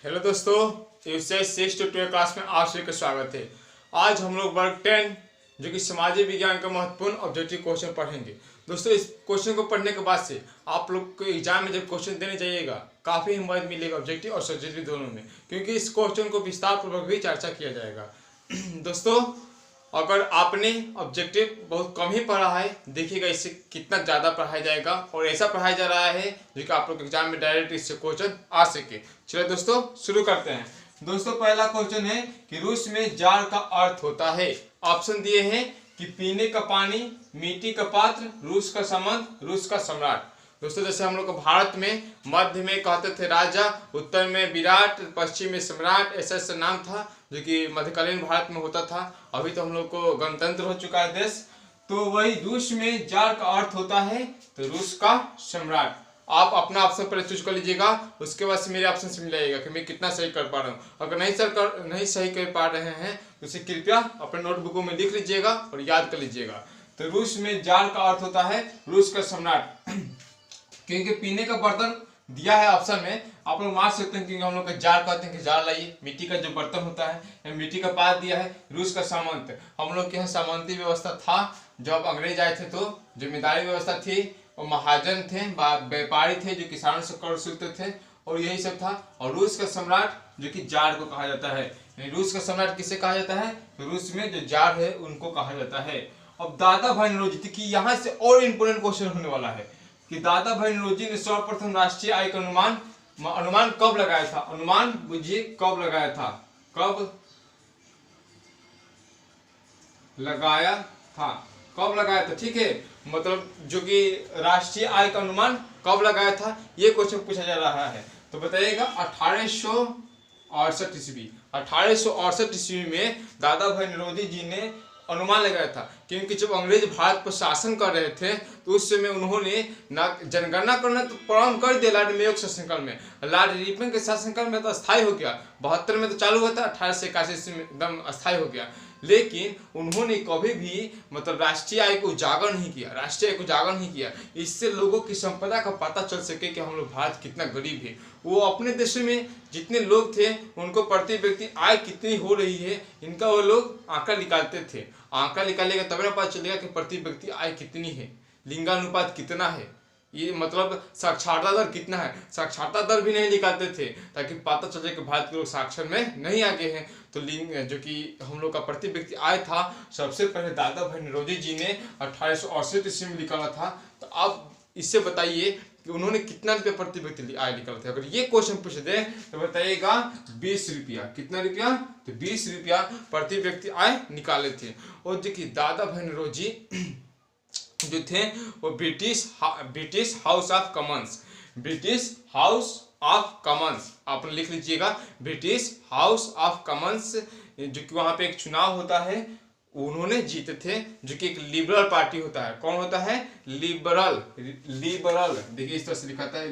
Hello दोस्तों, UCI 6 to 12 class में आप सभी का स्वागत है। आज हम लोग वर्ग 10 जो कि समाजीय विज्ञान का महत्वपूर्ण ऑब्जेक्टिव क्वेश्चन पढ़ेंगे। दोस्तों, इस क्वेश्चन को पढ़ने के बाद से आप लोग को एग्जाम में जब क्वेश्चन देने जाइएगा काफ़ी मदद मिलेगा ऑब्जेक्टिव और सब्जेक्टिव दोनों में, क्योंकि इस क्वेश्चन को विस्तार पूर्वक भी चर्चा किया जाएगा। दोस्तों, अगर आपने ऑब्जेक्टिव बहुत कम ही पढ़ा है, देखिएगा इससे कितना ज़्यादा पढ़ाया जाएगा और ऐसा पढ़ाया जा रहा है जो कि आप लोग एग्जाम में डायरेक्ट इससे क्वेश्चन आ सके। चलिए दोस्तों, शुरू करते हैं। दोस्तों, पहला क्वेश्चन है कि रूस में जार का अर्थ होता है। ऑप्शन दिए हैं कि पीने का पानी, मिट्टी का पात्र, रूस का संबंध, रूस का सम्राट। दोस्तों, जैसे हम लोग को भारत में मध्य में कहते थे राजा, उत्तर में विराट, पश्चिम में सम्राट, ऐसा ऐसा नाम था जो कि मध्यकालीन भारत में होता था। अभी तो हम लोग को गणतंत्र हो चुका है देश, तो वही रूस में जार का अर्थ होता है तो रूस का सम्राट। आप अपना ऑप्शन पहले चूज कर लीजिएगा, उसके बाद से मेरे ऑप्शन से मिलाइएगा कि मैं कितना सही कर पा रहा हूँ। अगर नहीं सही कर पा रहे हैं तो उसे कृपया अपने नोटबुकों में लिख लीजिएगा और याद कर लीजिएगा। तो रूस में जार का अर्थ होता है रूस का सम्राट। क्योंकि पीने का बर्तन दिया है ऑप्शन में, आप लोग मान सकते हैं क्योंकि हम लोग का जार कहते हैं कि जार लाइए, मिट्टी का जो बर्तन होता है, मिट्टी का पात्र दिया है। रूस का सामंत, हम लोग के यहाँ सामंती व्यवस्था था। जब अंग्रेज आए थे तो जमींदारी व्यवस्था थी, और महाजन थे, व्यापारी थे जो किसानों से कर वसूलते थे, और यही सब था। और रूस का सम्राट जो कि जार को कहा जाता है। रूस का सम्राट किसे कहा जाता है? रूस में जो जार है उनको कहा जाता है। अब दादा भाई नौरोजी की यहाँ से और इम्पोर्टेंट क्वेश्चन होने वाला है कि दादा भाई नौरोजी ने सर्वप्रथम राष्ट्रीय आय का अनुमान कब लगाया था? अनुमान बुझिए कब लगाया था? कब लगाया था? कब लगाया था? ठीक है, मतलब जो कि राष्ट्रीय आय का अनुमान कब लगाया था, ये क्वेश्चन पूछा जा रहा है। तो बताइएगा 1868 ईस्वी। 1868 ईस्वी में दादा भाई नौरोजी जी ने अनुमान लगाया था, क्योंकि जब अंग्रेज भारत पर शासन कर रहे थे तो उस समय उन्होंने जनगणना करना तो प्रारंभ कर दिया लॉर्ड मेयो के शासनकाल में। लॉर्ड रिपन के शासनकाल में तो अस्थायी हो गया, 72 में तो चालू हुआ था, 1881 में एकदम अस्थायी हो गया। लेकिन उन्होंने कभी भी मतलब राष्ट्रीय आय को उजागर नहीं किया, राष्ट्रीय आय को उजागर नहीं किया। इससे लोगों की संपदा का पता चल सके कि हम लोग भारत कितना गरीब है। वो अपने देश में जितने लोग थे उनको प्रति व्यक्ति आय कितनी हो रही है, इनका वो लोग आंकड़ा निकालते थे। आंकड़ा निकालेगा तब ना पता चलेगा कि प्रति व्यक्ति आय कितनी है, लिंगानुपात कितना है, ये मतलब साक्षरता दर कितना है। साक्षरता दर भी नहीं निकालते थे ताकि पता चले कि भारत के लोग साक्षर में नहीं आगे हैं। तो लिंग जो कि हम लोग का प्रति व्यक्ति आय था, सबसे पहले दादा भाई नौरोजी जी ने 1868 ईस्वी में निकाला था। तो आप इससे बताइए कि उन्होंने कितना रुपया प्रति व्यक्ति आय निकाला था। अगर ये क्वेश्चन पूछ दे तो बताइएगा 20 रुपया। कितना रुपया? तो 20 रुपया प्रति व्यक्ति आय निकाले थे। और जो कि दादा भाई नौरोजी जो थे वो British house of Commons, British house of Commons आप लिख लीजिएगा, ब्रिटिश हाउस ऑफ कॉमन्स, जो कि वहां पे एक चुनाव होता है, उन्होंने जीते थे। जो कि एक लिबरल पार्टी होता है। कौन होता है? लिबरल। देखिए इस तरह से लिखा था,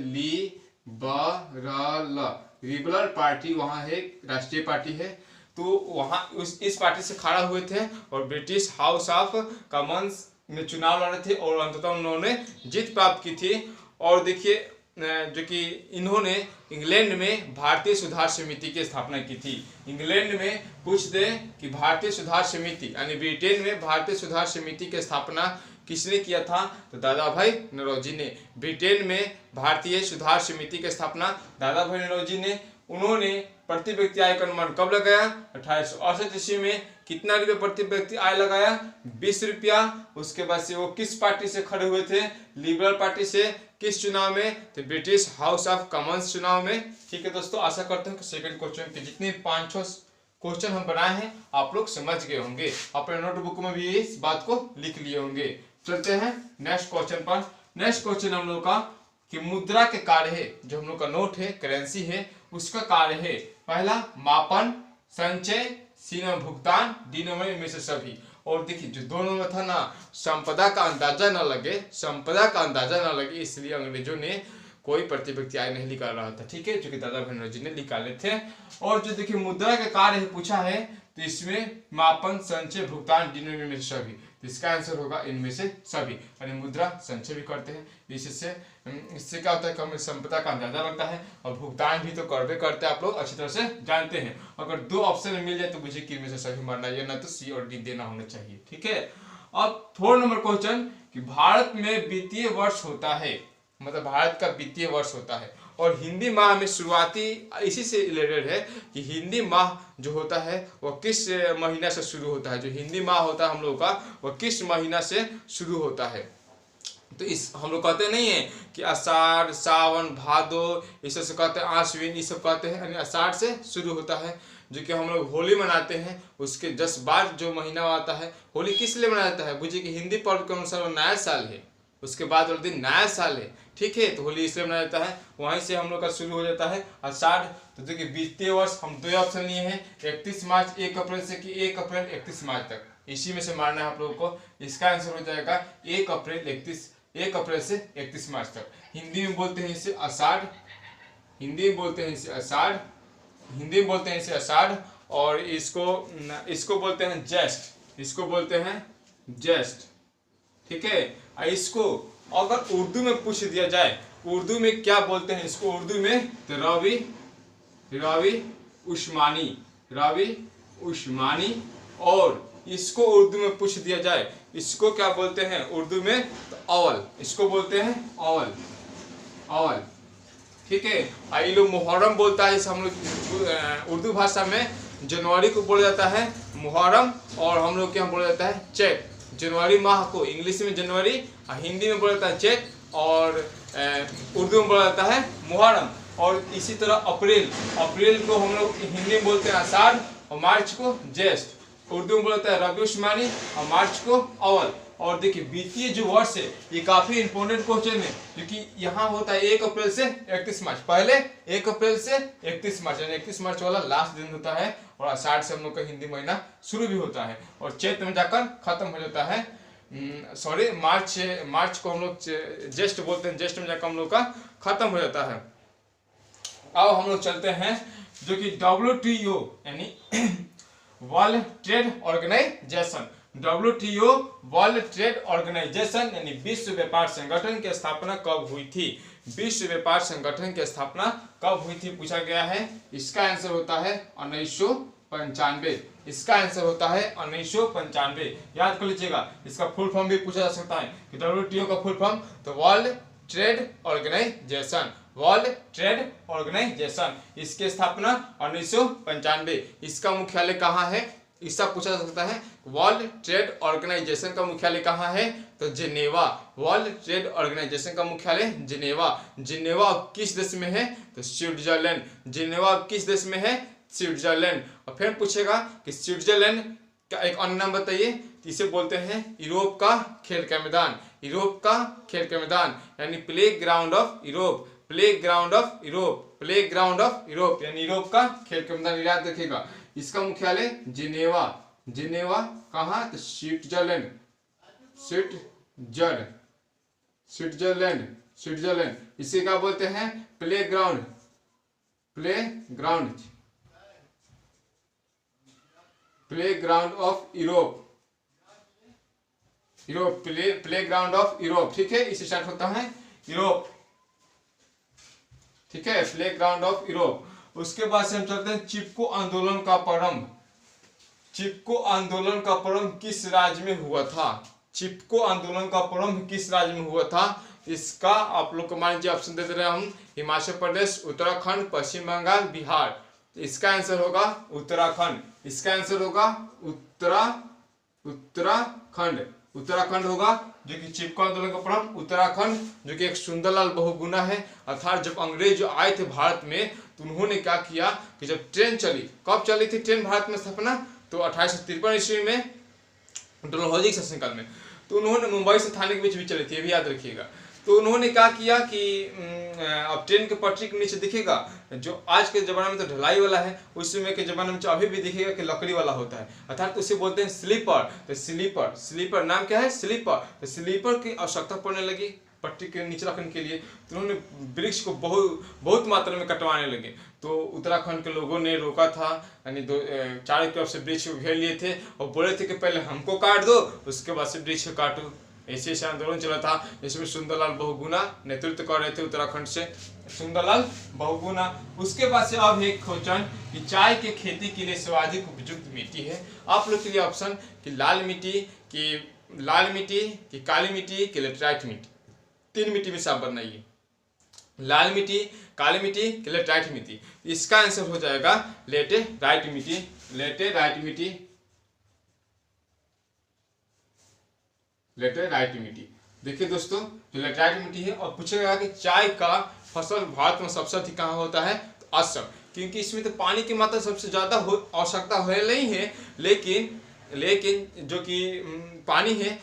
लिबरल पार्टी वहां है, राष्ट्रीय पार्टी है। तो वहां इस पार्टी से खड़ा हुए थे और ब्रिटिश हाउस ऑफ कॉमन्स में चुनाव लड़े थे और अंततः उन्होंने जीत प्राप्त की थी। और देखिए जो कि इन्होंने इंग्लैंड में भारतीय सुधार समिति की स्थापना की थी। इंग्लैंड में पूछ दे कि भारतीय सुधार समिति यानी ब्रिटेन में भारतीय सुधार समिति की स्थापना किसने किया था? तो दादा भाई नौरोजी ने। ब्रिटेन में भारतीय सुधार समिति की स्थापना दादा भाई नौरोजी ने। उन्होंने प्रति व्यक्ति आय का अनुमान कब लगाया? 1868 ईस्वी में। कितना रुपये प्रति व्यक्ति आय लगाया? 20 रुपया। उसके बाद से वो किस पार्टी से खड़े हुए थे? लिबरल पार्टी से। किस चुनाव में? तो ब्रिटिश हाउस ऑफ कॉमन्स चुनाव में। ठीक है दोस्तों, आशा करता हूँ कि सेकंड क्वेश्चन के जितने 5-6 क्वेश्चन हम बनाए हैं आप लोग समझ गए होंगे, अपने नोटबुक में भी इस बात को लिख लिए होंगे। चलते हैं नेक्स्ट क्वेश्चन पर। नेक्स्ट क्वेश्चन हम लोग का कि मुद्रा के कार्य है, जो हम लोग का नोट है, करेंसी है, उसका कार्य है। पहला मापन, संचय, सी नंबर भुगतान, डी नंबर इनमें से सभी। और देखिए जो दोनों में था ना, संपदा का अंदाजा न लगे, संपदा का अंदाजा न लगे, इसलिए अंग्रेजों ने कोई प्रति व्यक्ति आय नहीं निकाल रहा था। ठीक है, जो कि दादा भाई नौरोजी ने निकाले थे। और जो देखिए मुद्रा का कार्य पूछा है तो इसमें मापन, संचय, भुगतान, डी नंबर में से सभी। तो इसका आंसर होगा इनमें से सभी। यानी मुद्रा संचय भी करते हैं, इससे क्या होता है कि संपदा का अंदाजा लगता है और भुगतान भी तो करबे करते हैं, आप लोग अच्छी तरह से जानते हैं। अगर दो ऑप्शन में मिल जाए तो मुझे कि इनमें से सभी मानना है, ना तो सी और डी देना होना चाहिए। ठीक है, अब 4 नंबर क्वेश्चन कि भारत में वित्तीय वर्ष होता है, मतलब भारत का वित्तीय वर्ष होता है और हिंदी माह में शुरुआती इसी से रिलेटेड है कि हिंदी माह जो होता है वह किस महीना से शुरू होता है। जो हिंदी माह होता है हम लोग का वह किस महीना से शुरू होता है। तो इस हम लोग कहते नहीं है कि आषाढ़, सावन, भादो, इस से कहते हैं आश्विन, ये सब कहते हैं। यानी आषाढ़ से शुरू होता है, जो कि हम लोग होली मनाते हैं उसके 10 बाद जो महीना आता है। होली किस लिए मनाया जाता है? बुझिए कि हिंदी पर्व के अनुसार वो नया साल है, उसके बाद वाले दिन नया साल है। ठीक है, तो होली इसलिए मनाया जाता है, वहीं से हम लोग का शुरू हो जाता है आषाढ़। तो देखिए वित्तीय वर्ष हम 2 ऑप्शन लिए हैं, 31 मार्च 1 अप्रैल से कि 1 अप्रैल 31 मार्च तक, इसी में से मारना है आप लोगों को। इसका आंसर हो जाएगा 1 अप्रैल से 31 मार्च तक। हिंदी में बोलते हैं इसे आषाढ़, हिंदी में बोलते हैं इसे आषाढ़, हिंदी में बोलते हैं इसे आषाढ़। और इसको बोलते हैं ज्येष्ठ, इसको बोलते हैं ज्येष्ठ। ठीक है, इसको अगर उर्दू में पूछ दिया जाए, उर्दू में क्या बोलते हैं इसको? उर्दू में तो रबी उस्मानी, रबी उस्मानी। और इसको उर्दू में पूछ दिया जाए, इसको क्या बोलते हैं उर्दू में? तो अवल, इसको बोलते हैं अवल, अवल। ठीक है, ये लोग मुहर्रम बोलता है, इसे हम लोग उर्दू भाषा में जनवरी को बोला जाता है मुहर्रम, और हम लोग क्या बोला जाता है चैत। जनवरी माह को इंग्लिश में जनवरी, हिंदी में बोला जाता है चैत, और उर्दू में बोला जाता है मुहर्रम। और इसी तरह अप्रैल, अप्रैल को हम लोग हिंदी में बोलते हैं आषाढ़, और मार्च को ज्येष्ठ। उर्दू में बोला जाता है रबी उस्मानी, और मार्च को अवल। और देखिए वित्तीय जो वर्ष है ये काफी इंपॉर्टेंट क्वेश्चन है, क्योंकि यहाँ होता है 1 अप्रैल से 31 मार्च। पहले 1 अप्रैल से 31 मार्च, यानी 31 मार्च वाला लास्ट दिन होता है, और आषाढ़ से हम लोग का हिंदी महीना शुरू भी होता है, और चैत में जाकर खत्म हो जाता है। सॉरी, मार्च को हम लोग ज्येष्ठ बोलते हैं, ज्येष्ठ में जाकर हम लोग का खत्म हो जाता है। अब हम लोग चलते हैं जो कि WTO यानी world trade organisation, WTO world trade organisation यानी विश्व व्यापार संगठन की स्थापना कब हुई थी? विश्व व्यापार संगठन की स्थापना कब हुई थी पूछा गया है। इसका आंसर होता है 1995। इसका आंसर होता है 1995। याद कर लीजिएगा, इसका फुल फॉर्म भी पूछा जा सकता है कि WTO का फुल फॉर्म तो world trade organisation, world trade organisation. इसकी स्थापना 1995। इसका मुख्यालय कहाँ है? इसका पूछा जा सकता है। वर्ल्ड ट्रेड ऑर्गेनाइजेशन का मुख्यालय कहाँ है? तो जिनेवा। वर्ल्ड ट्रेड ऑर्गेनाइजेशन का मुख्यालय जिनेवा। जिनेवा किस देश में है? तो स्विट्जरलैंड। जिनेवा किस देश में है? स्विट्जरलैंड। और फिर पूछेगा कि स्विट्जरलैंड का एक अन्य नाम बताइए। इसे बोलते हैं यूरोप का खेल का मैदान, यूरोप का खेल का मैदान यानी play ground of Europe, play ground of Europe, play ground of Europe यानी यूरोप का खेल का मैदान। याद रखिएगा, इसका मुख्यालय जिनेवा। जिनेवा कहाँ? तो स्विट्जरलैंड, स्विट्जरलैंड, स्विट्जरलैंड, स्विट्जरलैंड। इसे क्या बोलते हैं? Play ground, play ground, play ground of Europe, Europe, play ground of Europe. ठीक है, इसे स्टार्ट होता है यूरोप। ठीक है, प्ले ग्राउंड ऑफ यूरोप। उसके बाद से हम चलते हैं चिपको आंदोलन का प्रारंभ। चिपको आंदोलन का प्रारंभ किस राज्य में हुआ था? चिपको आंदोलन का प्रारंभ किस राज्य में हुआ था? इसका आप लोग को मान लीजिए ऑप्शन दे रहे हैं हम, हिमाचल प्रदेश, उत्तराखंड, पश्चिम बंगाल, बिहार। तो इसका आंसर होगा उत्तराखंड। इसका आंसर होगा उत्तराखंड, उत्तराखंड होगा। जो कि चिपको आंदोलन का प्रारंभ उत्तराखंड, जो कि एक सुंदरलाल बहुगुणा है। अर्थात जब अंग्रेज जो आए थे भारत में तो उन्होंने क्या किया कि जब ट्रेन चली, कब चली थी ट्रेन भारत में स्थापना? तो 1853 ईस्वी में, डलहौजी के शासनकाल में। तो उन्होंने मुंबई से थाने के बीच भी चली थी, ये भी याद रखिएगा। तो उन्होंने क्या किया कि अब ट्रेन के पटरी के नीचे दिखेगा, जो आज के ज़माने में तो ढलाई वाला है, उस समय के ज़माने में अभी भी दिखेगा कि लकड़ी वाला होता है, अर्थात उसे बोलते हैं स्लीपर। तो स्लीपर, स्लीपर नाम क्या है? स्लीपर। तो स्लीपर की आवश्यकता पड़ने लगी, पट्टी के नीचे रखने के लिए, तो उन्होंने वृक्ष को बहुत मात्रा में कटवाने लगे। तो उत्तराखंड के लोगों ने रोका था, यानी चारों तरफ से वृक्ष को घेर लिए थे और बोले थे कि पहले हमको काट दो, उसके बाद से वृक्ष को काटो। ऐसे ऐसे आंदोलन चला था, जिसमें सुंदरलाल बहुगुणा नेतृत्व कर रहे थे उत्तराखंड से, सुंदरलाल बहुगुणा। उसके बाद से अब एक क्वेश्चन कि चाय के खेती के लिए सर्वाधिक उपयुक्त मिट्टी है। आप लोग के लिए ऑप्शन कि लाल मिट्टी, कि काली मिट्टी, कि लेटराइट मिट्टी। 3 मिट्टी में से आप बनाइए, लाल मिट्टी, काली मिट्टी, कि लेटराइट मिट्टी। इसका आंसर हो जाएगा लेटेराइट मिट्टी, लेटेराइट मिट्टी, लेटेराइट मिट्टी। देखिए दोस्तों, जो लेटेराइट मिट्टी है, और पूछेगा कि चाय का फसल भारत में सबसे अधिक कहाँ होता है, तो असम, क्योंकि इसमें तो पानी की मात्रा सबसे ज्यादा आवश्यकता है नहीं है, लेकिन जो कि पानी है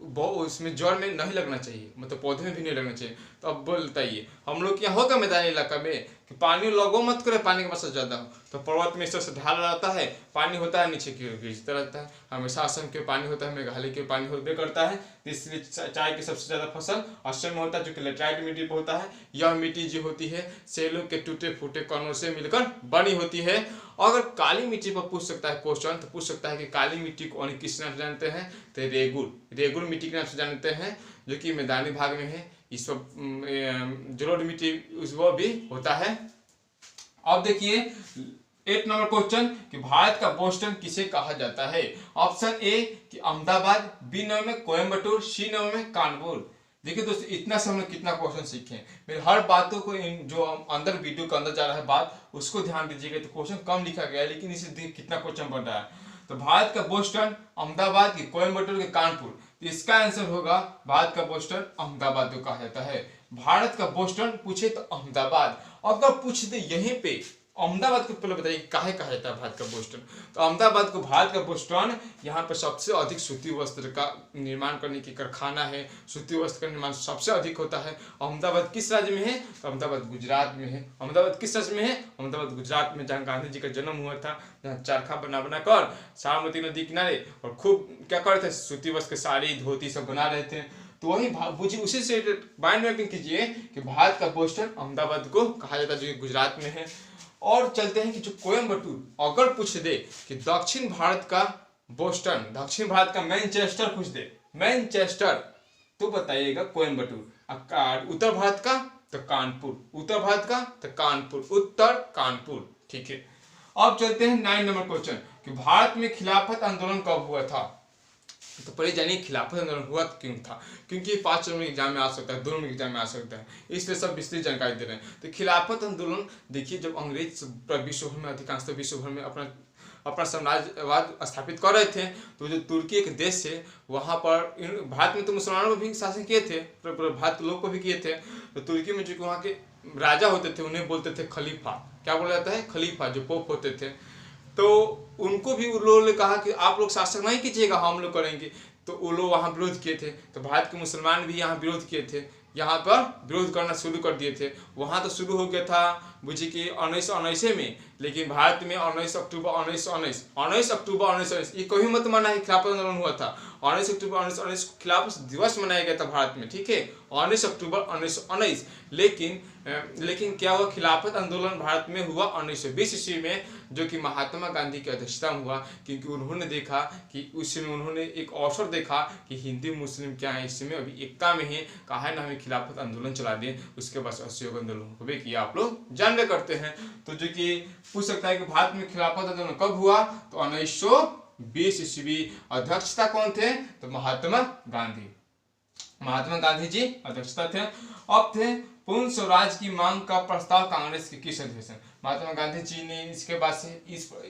वो इसमें जड़ में नहीं लगना चाहिए, मतलब पौधे में भी नहीं लगना चाहिए। तो अब बताइए, हम लोग यहाँ होगा मैदानी इलाका में कि पानी लगो मत करे, पानी की मात्रा ज्यादा हो, तो पर्वत में इस तरह से ढाल रहता है, पानी होता है नीचे की ओर गिरता रहता है। हमेशा असम के पानी होता है, मेघालय के पानी होते करता है, इसलिए चाय की सबसे ज्यादा फसल असम में होता है, जो कि लेटराइट मिट्टी पर होता है। यह मिट्टी जो होती है सेलों के टूटे फूटे कणों से मिलकर बनी होती है। अगर काली मिट्टी पर पूछ सकता है क्वेश्चन, तो पूछ सकता है कि काली मिट्टी को अन्य किस नाम से जानते हैं, तो रेगुल मिट्टी के नाम से जानते हैं, जो कि मैदानी भाग में है। इस जलोढ़ मिट्टी वो भी होता है। अब देखिए 8 नंबर क्वेश्चन कि भारत का बोस्टन किसे कहा जाता है। ऑप्शन ए कि अहमदाबाद, बी नंबर में कोयम्बटूर, सी नंबर में कानपुर। देखिए दोस्तों, इतना से हम लोग कितना क्वेश्चन सीखे, मेरे हर बातों को जो अंदर वीडियो के अंदर जा रहा है बात, उसको ध्यान दीजिएगा। तो क्वेश्चन कम लिखा गया है, लेकिन इसे देखिए कितना क्वेश्चन बन रहा है। तो भारत का बोस्टन अहमदाबाद, की कोयम्बटूर, के कानपुर। तो इसका आंसर होगा भारत का बोस्टन अहमदाबाद को कहा जाता है। भारत का बोस्टन पूछे तो अहमदाबाद, अगर पूछ दे यहीं पे अहमदाबाद को, पहले बताइए काहे कहा जाता है भारत का बोस्टन। तो अहमदाबाद को भारत का बोस्टन, यहाँ पर सबसे अधिक सूती वस्त्र का निर्माण करने की कारखाना है, सूती वस्त्र का निर्माण सबसे अधिक होता है। अहमदाबाद किस राज्य में है, तो अहमदाबाद गुजरात में है। अहमदाबाद किस राज्य में है, अहमदाबाद गुजरात में, जहाँ गांधी जी का जन्म हुआ था, जहाँ चरखा बना कर साबरमती नदी किनारे और खूब क्या कर रहे थे, सूती वस्त्र के साड़ी धोती सब बना रहे थे। तो वही बुझिए, उसी से माइंड मैपिंग कीजिए कि भारत का बोस्टन अहमदाबाद को कहा जाता है, जो कि गुजरात में है। और चलते हैं कि जो कोयम्बटूर, अगर पूछ दे कि दक्षिण भारत का बोस्टन, दक्षिण भारत का मैनचेस्टर पूछ दे, मैनचेस्टर, तो बताइएगा कोयम्बटूर। उत्तर भारत का तो कानपुर, उत्तर भारत का तो कानपुर, उत्तर कानपुर। ठीक है, अब चलते हैं 9 नंबर क्वेश्चन कि भारत में खिलाफत आंदोलन कब हुआ था। तो पहले जानिए खिलाफत आंदोलन हुआ क्यों था, क्योंकि 5 नंबर एग्जाम में आ सकता है, 2 नंबर एग्जाम में आ सकता है, इसलिए सब विस्तृत जानकारी दे रहे हैं। तो खिलाफत आंदोलन देखिए, जब अंग्रेज विश्व भर में, अधिकांशतः विश्व भर में अपना साम्राज्यवाद स्थापित कर रहे थे, तो जो तुर्की एक देश है, वहाँ पर भारत में तो मुसलमानों को भी शासन किए थे, भारत लोग को भी किए थे। तो तुर्की में जो वहाँ के राजा होते थे, उन्हें बोलते थे खलीफा। क्या बोला जाता है, खलीफा, जो पोप होते थे। तो उनको भी उन लोगों ने कहा कि आप लोग शासन नहीं कीजिएगा, हम लोग करेंगे। तो वो लोग वहाँ विरोध किए थे। तो भारत के मुसलमान भी यहाँ विरोध किए थे, यहाँ पर विरोध करना शुरू कर दिए थे। वहाँ तो शुरू हो गया था बुझिए कि 1919 में, लेकिन भारत में 19 अक्टूबर 1919 ये कभी मत माना है खिलाफत आंदोलन हुआ था। 19 अक्टूबर 1919 खिलाफत दिवस मनाया गया था भारत में, ठीक है, 19 अक्टूबर 1919। लेकिन क्या हुआ, खिलाफत आंदोलन भारत में हुआ 1920 ईस्वी में, जो कि महात्मा गांधी की अध्यक्षता में हुआ, क्योंकि उन्होंने देखा कि उस समय उन्होंने एक अवसर देखा कि हिंदू मुस्लिम क्या है इस समय अभी एकता में है, कहा ना हमें खिलाफत आंदोलन चला दें। उसके बाद असहयोग आंदोलन हुए कि आप लोग जानते करते हैं। तो जो कि पूछ सकता है कि भारत में खिलाफत आंदोलन कब हुआ, तो 1920 ईस्वी। अध्यक्षता कौन थे, तो महात्मा गांधी जी अध्यक्षता थे। अब थे पूर्ण स्वराज की मांग का प्रस्ताव कांग्रेस के किस अधिवेशन। महात्मा गांधी जी ने इसके बाद से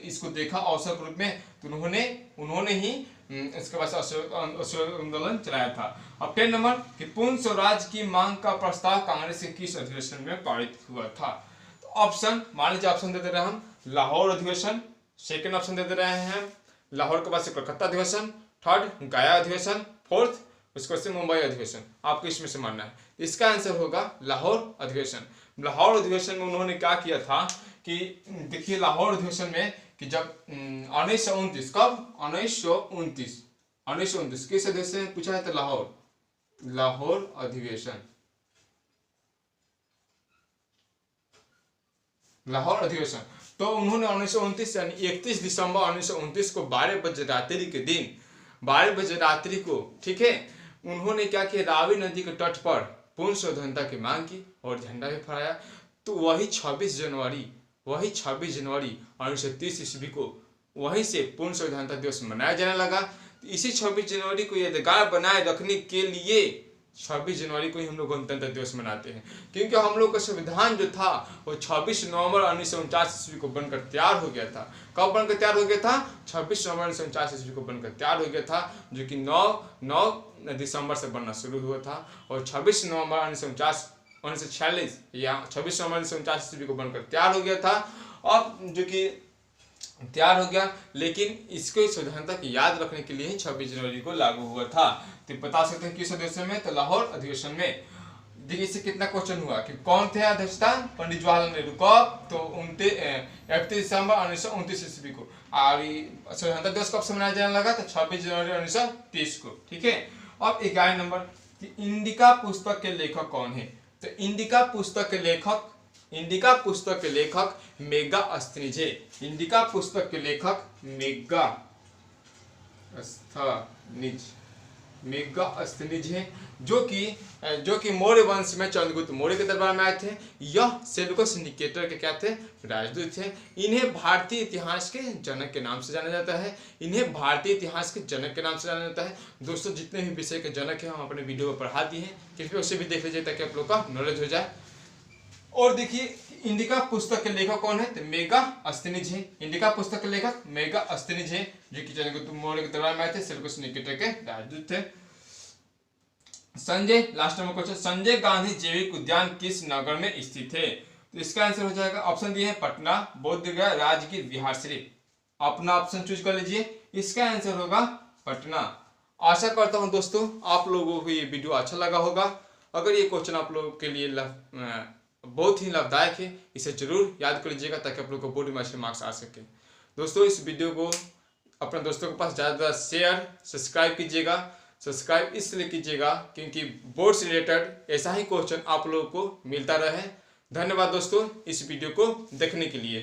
इसको देखा अवसर के रूप में, तो उन्होंने ही इसके बाद असहयोग आंदोलन चलाया था। अब 10 नंबर कि पूर्ण स्वराज की मांग का प्रस्ताव कांग्रेस के किस अधिवेशन में पारित हुआ था। तो ऑप्शन मान लीजिए, ऑप्शन दे रहे हैं हम, लाहौर अधिवेशन, सेकेंड ऑप्शन दे रहे हैं लाहौर के बाद से कलकत्ता अधिवेशन, थर्ड गया अधिवेशन, फोर्थ उसके बाद से मुंबई अधिवेशन। आपको इसमें से मानना है। इसका आंसर होगा लाहौर अधिवेशन। लाहौर अधिवेशन में उन्होंने क्या किया था कि देखिए, लाहौर अधिवेशन में कि जब 1929, कब 1929 किस अधिवेशन में पूछा है, तो लाहौर लाहौर अधिवेशन। लाहौर अधिवेशन तो उन्होंने 1929 यानी 31 दिसंबर 1929 को 12 बजे रात्रि के दिन, 12 बजे रात्रि को, ठीक है, उन्होंने क्या किया, रावी नदी के तट पर पूर्ण स्वतंत्रता की मांग की और झंडा भी फहराया। तो वही 26 जनवरी 1930 ईस्वी को वहीं से पूर्ण स्वतंत्रता दिवस मनाया जाने लगा। तो इसी 26 जनवरी को यादगार बनाए रखने के लिए 26 जनवरी को ही हम लोग गणतंत्र दिवस मनाते हैं, क्योंकि हम लोग का संविधान जो था वो 26 नवंबर 1949 ईस्वी को बनकर तैयार हो गया था। कब बनकर तैयार हो गया था? 26 नवंबर 1949 ईस्वी को बनकर तैयार हो गया था, जो कि 9 दिसंबर से बनना शुरू हुआ था। और 26 नवंबर 1946 या 26 नवंबर 1949 ईस्वी को बनकर तैयार हो गया था। अब जो कि तैयार हो गया, लेकिन इसको स्वतंत्रता की याद रखने के लिए ही 26 जनवरी को लागू हुआ था। तो बता सकते हैं किस अधिवेशन में? तो लाहौर अधिवेशन में। देखिए इससे कितना क्वेश्चन हुआ कि कौन थे अध्यक्षता? पंडित जवाहरलाल नेहरू। कब? तो 31 दिसंबर 1929 ईस्वी को। और स्वतंत्रता दिवस कब से मनाया जाने लगा? तो 26 जनवरी 1930 को। ठीक है। अब 11 नंबर कि इंडिका पुस्तक के लेखक कौन है? तो इंडिका पुस्तक के लेखक मेगा अस्थनिज है। इंडिका पुस्तक के लेखक मेगा अस्थनिज है, जो कि मौर्य वंश में चंद्रगुप्त मौर्य के दरबार में आए थे। यह सेल्यूकस निकेटर के क्या थे? राजदूत थे। इन्हें भारतीय इतिहास के जनक के नाम से जाना जाता है। दोस्तों जितने भी विषय के जनक हैं हम अपने वीडियो में पढ़ा दिए हैं, कृपया उसे भी देख लीजिए ताकि आप लोग का नॉलेज हो जाए। और देखिए इंडिका पुस्तक के लेखक कौन है? तो मेगा अस्थनिज है। इंडिका पुस्तक के लेखक मेगा अस्थनिज है, जो कि चंद्रगुप्त मौर्य के दरबार में आए थे, सेल्यूकस निकेटर के राजदूत थे। Sanjay, last number question, Sanjay Gandhi जैविक उद्यान किस नगर में स्थित है? तो इसका आंसर हो जाएगा, ऑप्शन दिए हैं पटना, बोधगया, राजगीर, बिहारशरीफ। अपना ऑप्शन चूज कर लीजिए। इसका आंसर होगा पटना। आशा करता हूं दोस्तों आप लोगों को ये वीडियो अच्छा लगा होगा। अगर ये क्वेश्चन आप लोगों के लिए बहुत ही लाभदायक है, इसे जरूर याद कर लीजिएगा ताकि आप लोग को बोर्ड में अच्छे मार्क्स आ सके। दोस्तों इस वीडियो को अपने दोस्तों के पास ज़्यादा शेयर, सब्सक्राइब कीजिएगा। सब्सक्राइब इसलिए कीजिएगा क्योंकि बोर्ड से रिलेटेड ऐसा ही क्वेश्चन आप लोगों को मिलता रहे। धन्यवाद दोस्तों इस वीडियो को देखने के लिए।